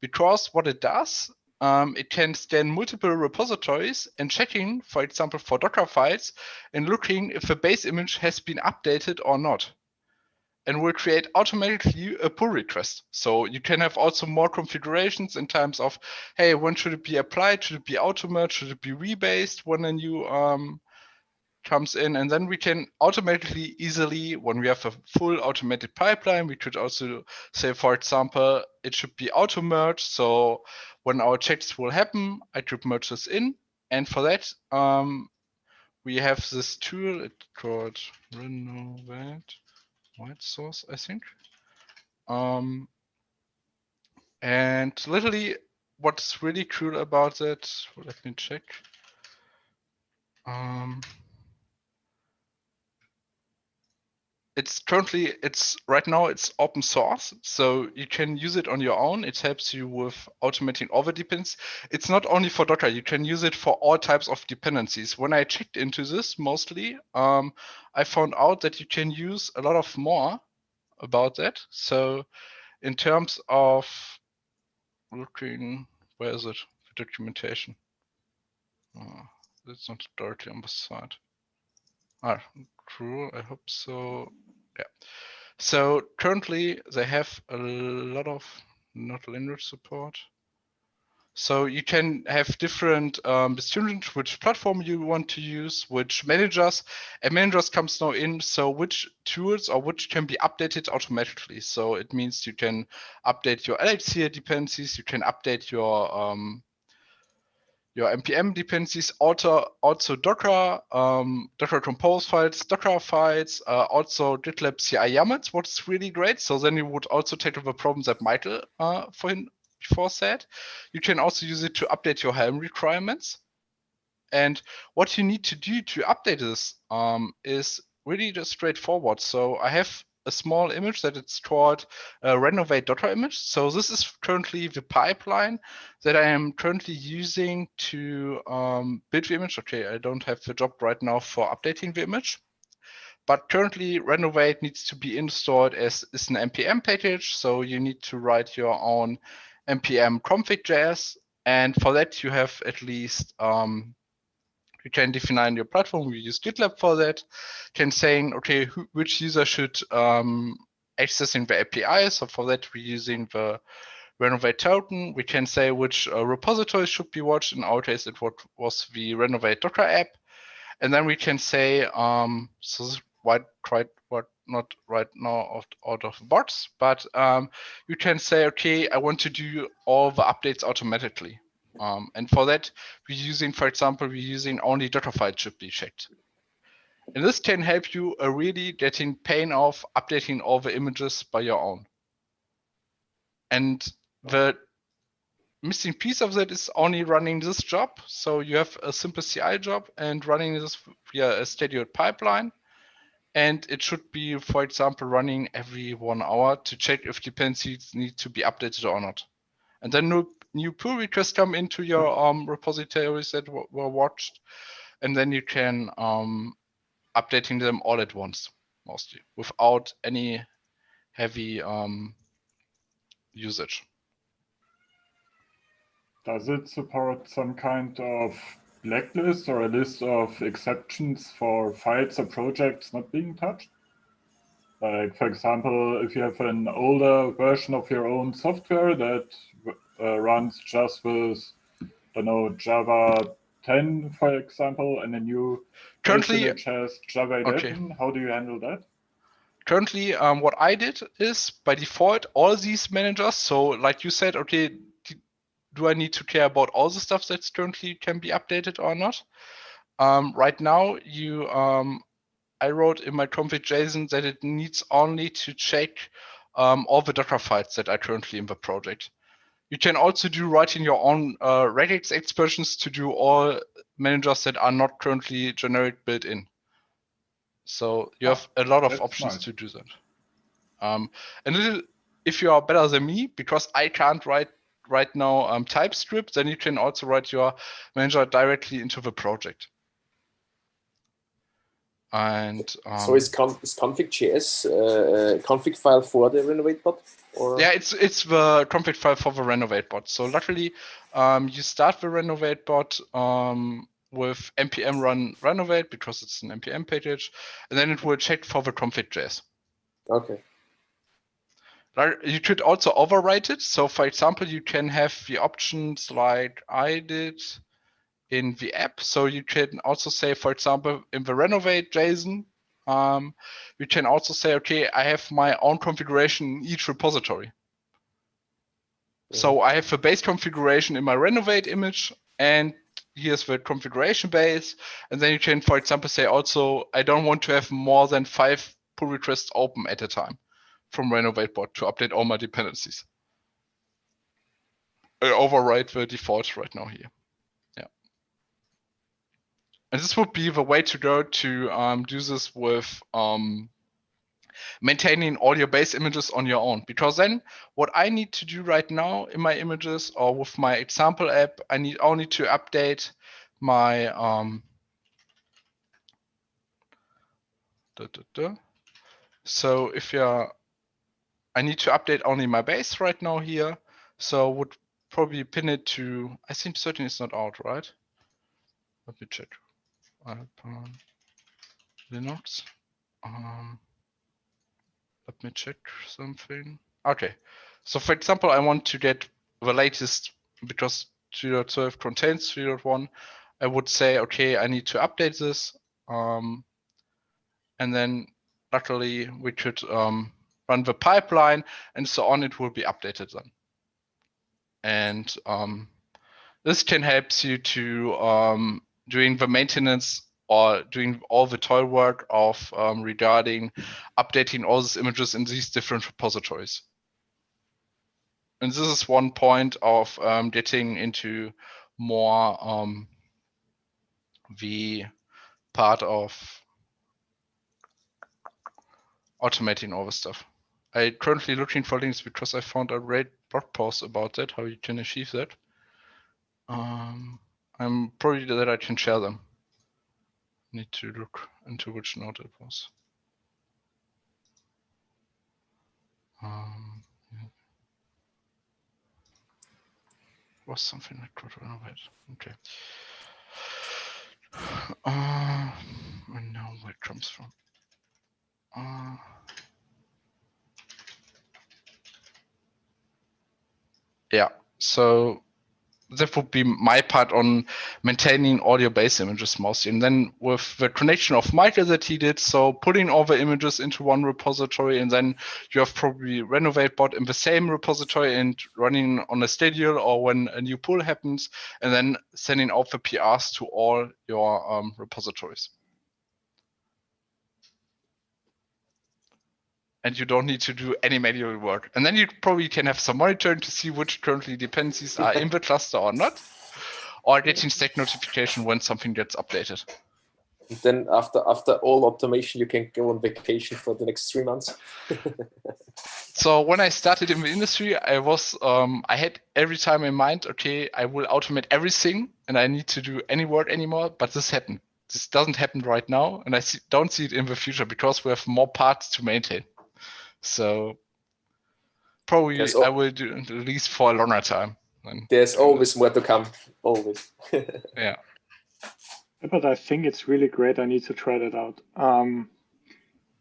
Because what it does, it can scan multiple repositories and checking, for example, for Docker files and looking if the base image has been updated or not. And will create automatically a pull request. So you can have also more configurations in terms of, hey, when should it be applied? Should it be auto-merged? Should it be rebased when a new comes in, and then we can automatically, easily, when we have a full automated pipeline, we could also say, for example, it should be auto merge. So when our checks will happen, I could merge this in, and for that, we have this tool. It's called Renovate White Source, I think. And literally, what's really cool about that? Let me check. It's right now it's open source, so you can use it on your own. It helps you with automating all the dependencies. It's not only for Docker, you can use it for all types of dependencies. When I checked into this mostly, I found out that you can use a lot of more about that. So in terms of looking, where is it? The documentation. It's not directly on the side. True, I hope so. Yeah. So currently they have a lot of not language support. So you can have different decisions which platform you want to use, which managers, and managers comes now in. So which tools or which can be updated automatically. So it means you can update your LHC dependencies, you can update your npm dependencies, also Docker, Docker Compose files, Docker files, also GitLab CI YAMLs, what's really great. So then you would also tackle the problem that Michael before said. You can also use it to update your Helm requirements. And what you need to do to update this is really just straightforward. So I have a small image that it's called a renovate Docker image. So this is currently the pipeline that I am currently using to build the image. Okay, I don't have the job right now for updating the image, but currently renovate needs to be installed as is an npm package. So you need to write your own npm config.js, and for that you have at least you can define your platform. We use GitLab for that. Can saying, okay, which user should accessing the API. So for that, we're using the renovate token. We can say which repository should be watched. In our case, it was the renovate Docker app. And then we can say, so this is not right now out of the box, but you can say, okay, I want to do all the updates automatically. And for that, for example, we're using only Docker files should be checked. And this can help you really getting pain off updating all the images by your own. And the missing piece of that is only running this job. So you have a simple CI job and running this via a scheduled pipeline. And it should be, for example, running every 1 hour to check if dependencies need to be updated or not. And then new pull requests come into your repositories that were watched, and then you can updating them all at once, mostly, without any heavy usage. Does it support some kind of blacklist or a list of exceptions for files or projects not being touched? Like, for example, if you have an older version of your own software that runs just with, I don't know, Java 10, for example, and a new version which has Java 11, okay. How do you handle that? Currently, what I did is, by default, all these managers, so like you said, okay, do I need to care about all the stuff that's currently can be updated or not? Right now, I wrote in my config.json that it needs only to check all the Docker files that are currently in the project. You can also writing your own regex expressions to do all managers that are not currently generic built in. So you have a lot of options to do that. And if you are better than me, because I can't write right now TypeScript, then you can also write your manager directly into the project. And so is config.js config file for the renovate bot? Or? Yeah, it's the config file for the renovate bot. So luckily, you start the renovate bot with npm run renovate because it's an npm package, and then it will check for the config.js. Okay. You could also overwrite it. So for example, you can have the options like I did in the app. So you can also say, for example, in the renovate JSON, you can also say, okay, I have my own configuration in each repository. So I have the base configuration in my renovate image, and here's the configuration base. And then you can, for example, say also, I don't want to have more than 5 pull requests open at a time from renovate bot to update all my dependencies. I override the default right now here. Yeah. And this would be the way to go to do this with maintaining all your base images on your own. Because then what I need to do right now in my images or with my example app, I need only to update my So if I need to update only my base right now here. So would probably pin it to, I think 13 is not out, right? Let me check. Linux. Let me check something. Okay. So for example, I want to get the latest because 3.12 contains 3.1. I would say, okay, I need to update this. And then luckily we could run the pipeline and so on, it will be updated then. And this can help you to doing the maintenance or doing all the toil work of regarding updating all these images in these different repositories. And this is one point of getting into more the part of automating all the stuff. I'm currently looking for links because I found a great blog post about that, how you can achieve that. I'm probably that I can share them. Need to look into which node it was. Yeah. Was something like code renovate. Okay. I know where it comes from. Yeah, so that would be my part on maintaining all your base images mostly. And then with the connection of Michael that he did, so putting all the images into one repository, and then you have probably renovate bot in the same repository and running on a schedule or when a new pull happens, and then sending out the PRs to all your repositories. And you don't need to do any manual work. And then you probably can have some monitoring to see which currently dependencies are in the cluster or not, or getting stack notification when something gets updated. And then after all automation, you can go on vacation for the next 3 months. So when I started in the industry, I had every time in mind, okay, I will automate everything and I need to do any work anymore, but this happened. This doesn't happen right now, and I don't see it in the future because we have more parts to maintain. So probably I will do it at least for a longer time. There's always more to come, always. Yeah. But I think it's really great. I need to try that out,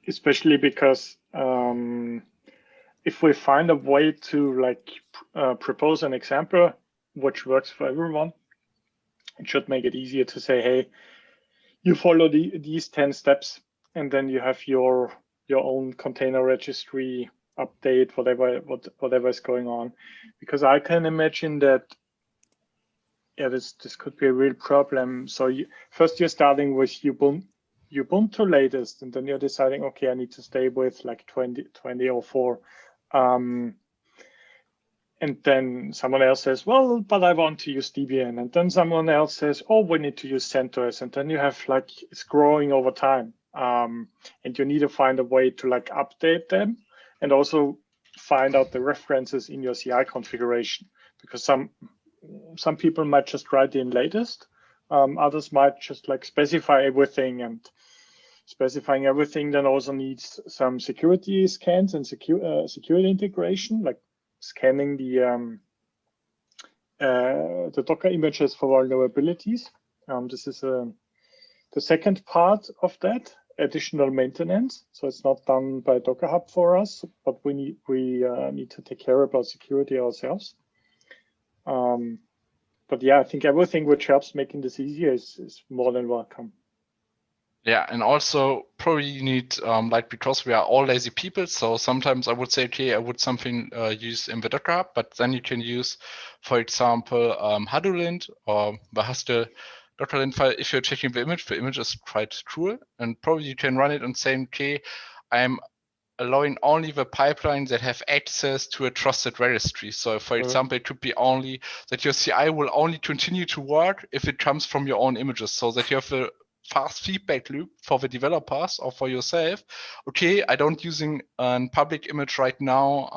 especially because if we find a way to propose an example which works for everyone, it should make it easier to say, hey, you follow these 10 steps, and then you have your own container registry update, whatever is going on. Because I can imagine that, yeah, this could be a real problem. So first you're starting with Ubuntu latest, and then you're deciding, okay, I need to stay with like 2004. And then someone else says, well, but I want to use Debian. And then someone else says, oh, we need to use CentOS. And then you have it's growing over time. And you need to find a way to update them and also find out the references in your CI configuration, because some people might just write in latest. Others might just specify everything, and specifying everything then also needs some security scans and security integration, like scanning the Docker images for vulnerabilities. This is the second part of that, additional maintenance. So it's not done by Docker Hub for us, but we need to take care about security ourselves. yeah, I think everything which helps making this easier is more than welcome. Yeah, and also probably you need like, because we are all lazy people, so sometimes I would say, okay, I would something use in the Docker Hub, but then you can use, for example, Hadolint or the Haste Docker.lint file. If you're checking the image is quite cool, and probably you can run it and say, okay, I'm allowing only the pipeline that have access to a trusted registry. So for example, it could be only that your CI will only continue to work if it comes from your own images, so that you have a fast feedback loop for the developers or for yourself. Okay, I don't using a public image right now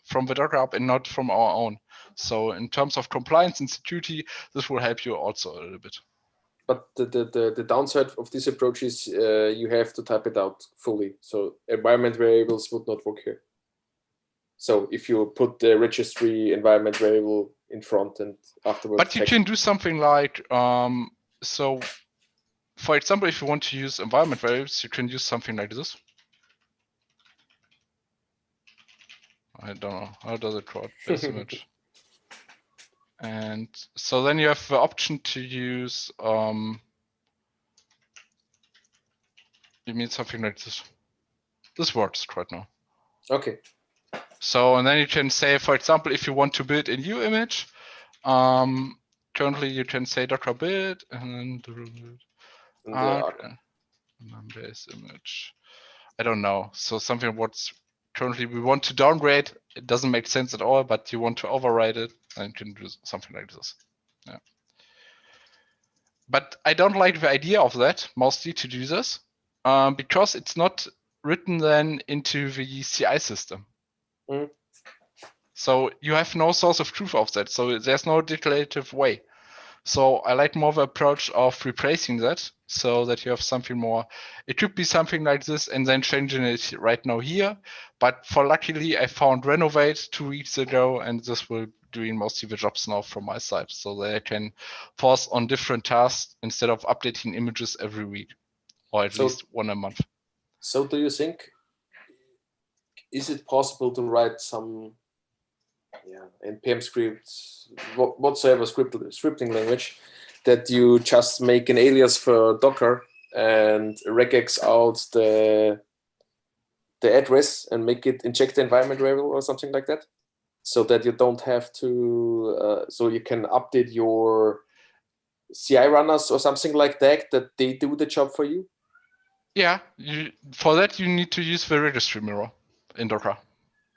from the Docker Hub and not from our own. So in terms of compliance and security, this will help you also a little bit. But the downside of this approach is you have to type it out fully. So environment variables would not work here. So if you put the registry environment variable in front and afterwards. But you can do something like, so for example, if you want to use environment variables, you can use something like this. I don't know, how does it called? Base image. And so then you have the option to use, you mean something like this. This works right now. Okay. So, and then you can say, for example, if you want to build a new image, currently you can say docker build and then base image. I don't know. So something what's currently we want to downgrade. It doesn't make sense at all, but you want to override it, and you can do something like this. Yeah. But I don't like the idea of that mostly to do this because it's not written then into the CI system. So you have no source of truth of that. So there's no declarative way. So I like more the approach of replacing that so that you have something more. It could be something like this and then changing it right now here. But for luckily, I found Renovate 2 weeks ago, and this will doing mostly the jobs now from my side, so that I can force on different tasks instead of updating images every week, or at least one a month. So do you think, is it possible to write some NPM scripts, whatsoever scripting language, that you just make an alias for Docker and regex out the address and make it inject the environment variable or something like that, so that you don't have to, so you can update your CI runners or something like that they do the job for you? Yeah, for that you need to use the registry mirror in Docker.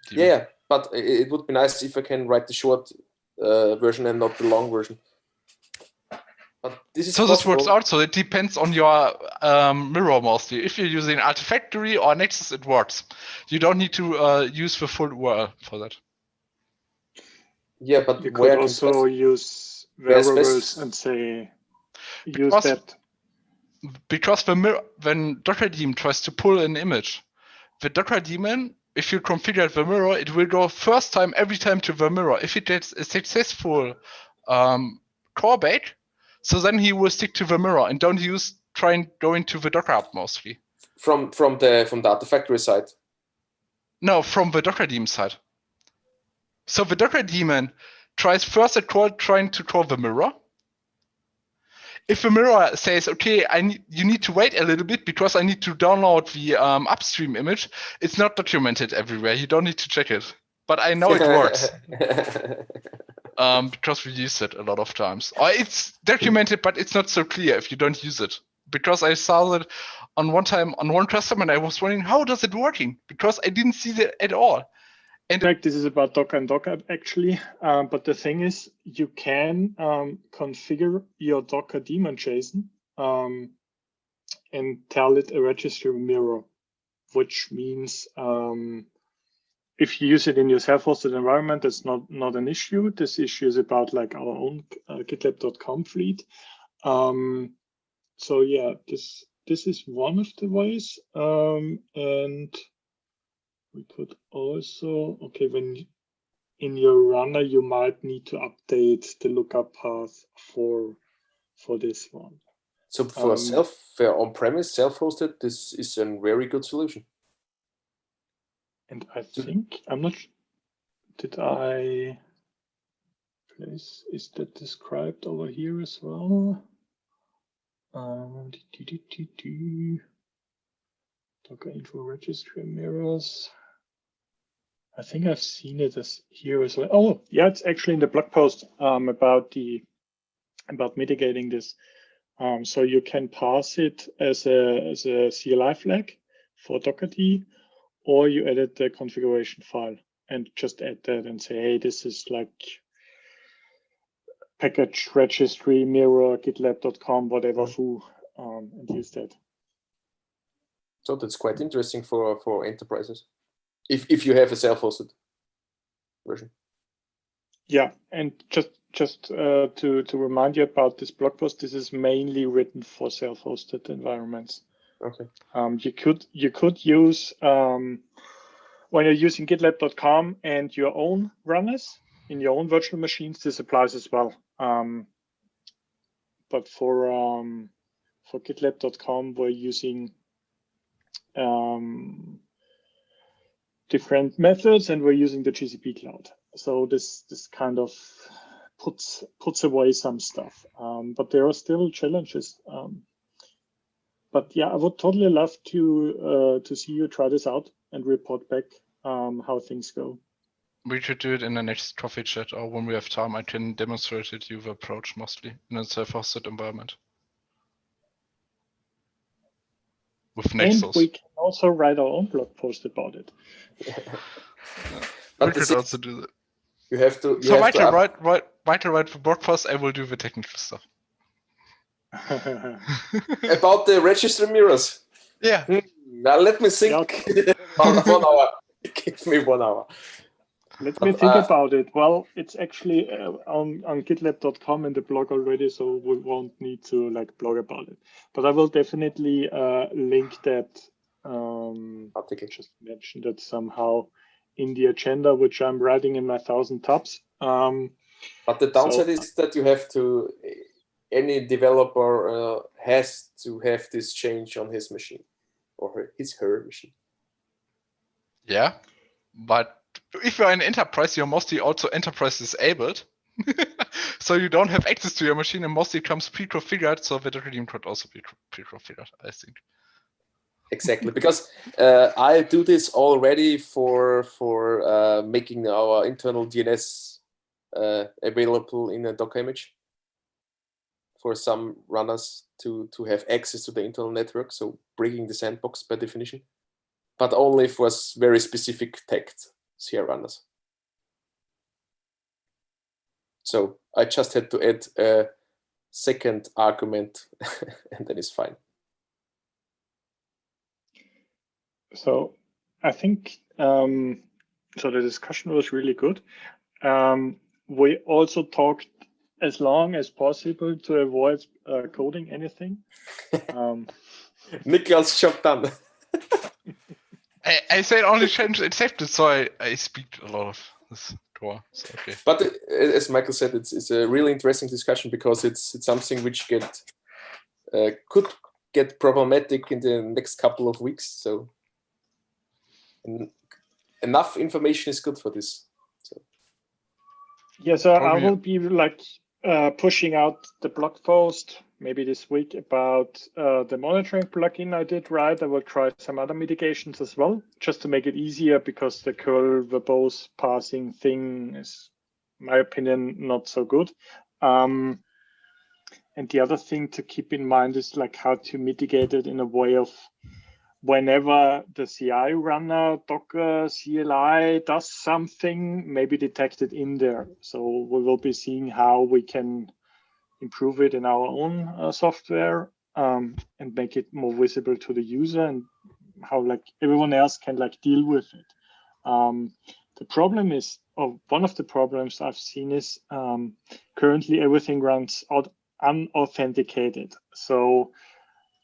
Yeah, but it would be nice if I can write the short version and not the long version. But this is so possible. This works out. So it depends on your mirror mostly. If you're using Artifactory or Nexus, it works. You don't need to use the full URL for that. Yeah, but you could also use variables and say use that. Because when Docker daemon tries to pull an image, the Docker daemon, if you configure the mirror, it will go first time every time to the mirror. If it gets a successful callback, so then he will stick to the mirror and don't try and go into the Docker Hub mostly. From the Artifactory side? No, from the Docker daemon side. So the Docker daemon tries first trying to call the mirror. If the mirror says, okay, you need to wait a little bit because I need to download the upstream image, it's not documented everywhere. You don't need to check it. But I know it works. Because we use it a lot of times. Or it's documented, but it's not so clear if you don't use it. Because I saw that on one customer, and I was wondering, how does it working? Because I didn't see that at all. And this is about Docker and Docker actually. But the thing is, you can configure your Docker daemon JSON and tell it a registry mirror, which means if you use it in your self-hosted environment, that's not an issue. This issue is about like our own GitLab.com fleet. So yeah, this is one of the ways. And we could also, okay, when in your runner, you might need to update the lookup path for this one. So for on-premise, self-hosted, this is a very good solution. And I think, I'm not, did I place is that described over here as well? Docker info registry mirrors. I think I've seen it as here as well. Oh, yeah, it's actually in the blog post about mitigating this. So you can pass it as a CLI flag for Docker-D, or you edit the configuration file and just add that and say, hey, this is like package registry mirror gitlab.com, whatever foo, and use that. So that's quite interesting for enterprises, if you have a self-hosted version. Yeah, and just to remind you about this blog post, this is mainly written for self-hosted environments. Okay. You could use when you're using GitLab.com and your own runners in your own virtual machines, this applies as well. But for GitLab.com, we're using different methods, and we're using the GCP cloud. So this kind of puts away some stuff, but there are still challenges. But yeah, I would totally love to see you try this out and report back how things go. We should do it in the next coffee chat, or when we have time, I can demonstrate it your approach mostly in a self-hosted environment. With Nexus. And we can also write our own blog post about it. We could also do that. You have to. So Michael, write the blog post. I will do the technical stuff. About the register mirrors. Yeah. Now let me think. Yeah. 1 hour. Give me 1 hour. Let me think about it. Well, it's actually on gitlab.com in the blog already, so we won't need to like blog about it. But I will definitely link that. Just mention that somehow in the agenda, which I'm writing in my 1,000 tabs. But the downside is that you have to. Any developer has to have this change on his machine or her machine. Yeah, but if you're an enterprise, you're mostly also enterprise disabled. So you don't have access to your machine, and mostly comes pre-configured, so the regime could also be pre-configured, I think. Exactly, because I do this already for making our internal DNS available in a Docker image for some runners to have access to the internal network, so bringing the sandbox by definition, but only for very specific tagged CR runners. So I just had to add a second argument, and then it's fine. So I think so the discussion was really good. We also talked as long as possible to avoid coding anything. Niklas job done. I said only change accepted, so I speak a lot of this core. So, okay. But as Michael said, it's a really interesting discussion because it's something which could get problematic in the next couple of weeks. So enough information is good for this. So. Yeah, so I will be like pushing out the blog post maybe this week about the monitoring plugin I did right. I will try some other mitigations as well, just to make it easier, because the curl verbose parsing thing is, in my opinion, not so good. And the other thing to keep in mind is like how to mitigate it in a way of whenever the CI runner, Docker, CLI does something, maybe detect it in there. So we will be seeing how we can improve it in our own software and make it more visible to the user, and how like everyone else can like deal with it. The problem is, or one of the problems I've seen is currently everything runs out unauthenticated. So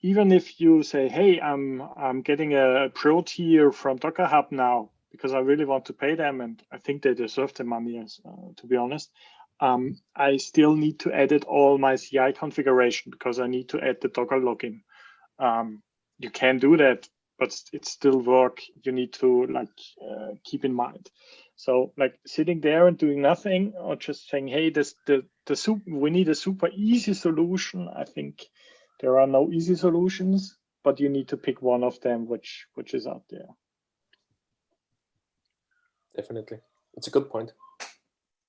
even if you say, hey, I'm getting a pro tier from Docker Hub now because I really want to pay them, and I think they deserve the money, to be honest, I still need to edit all my CI configuration because I need to add the Docker login. You can do that but it's still work you need to like keep in mind. So like sitting there and doing nothing, or just saying, hey, we need a super easy solution. I think there are no easy solutions, but you need to pick one of them which is out there. Definitely, it's a good point.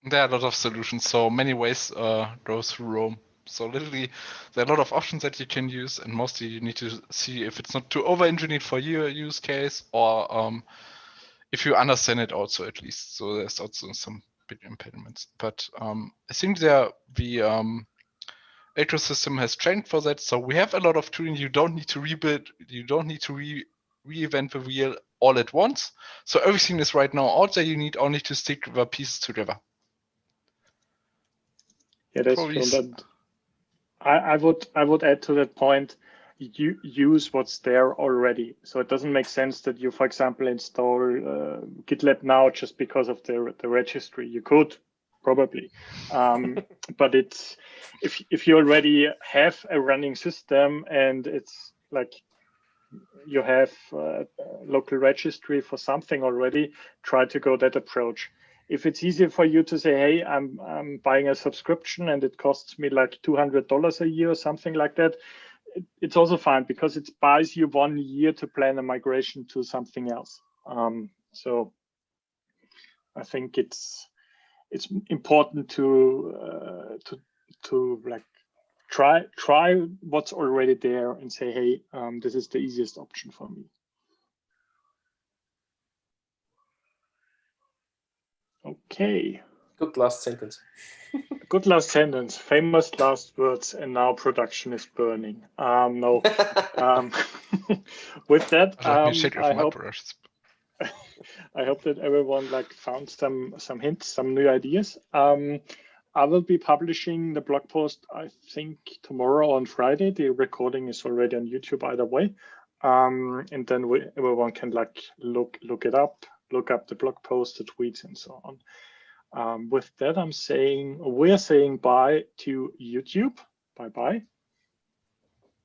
There are a lot of solutions, so many ways go through Rome. So literally, there are a lot of options that you can use, and mostly you need to see if it's not too over-engineered for your use case, or if you understand it also at least. So there's also some big impediments. But I think the ecosystem has trained for that. So we have a lot of tooling. You don't need to rebuild. You don't need to reinvent the wheel all at once. So everything is right now out there. You need only to stick the pieces together. Yeah, that's true. But I would add to that point, you use what's there already. So it doesn't make sense that you, for example, install GitLab now just because of the registry. You could probably, but it's if you already have a running system and it's like you have a local registry for something already, try to go that approach. If it's easier for you to say, hey, I'm buying a subscription and it costs me like $200 a year or something like that, it's also fine because it buys you 1 year to plan a migration to something else. So I think it's important to like try what's already there and say, hey, this is the easiest option for me. Okay. Good last sentence. Good last sentence. Famous last words. And now production is burning. No. With that, I hope that everyone like found some hints, some new ideas. I will be publishing the blog post, I think, tomorrow on Friday. The recording is already on YouTube either way. And then everyone can like look it up, look up the blog post, the tweets, and so on. With that, we're saying bye to YouTube. Bye-bye.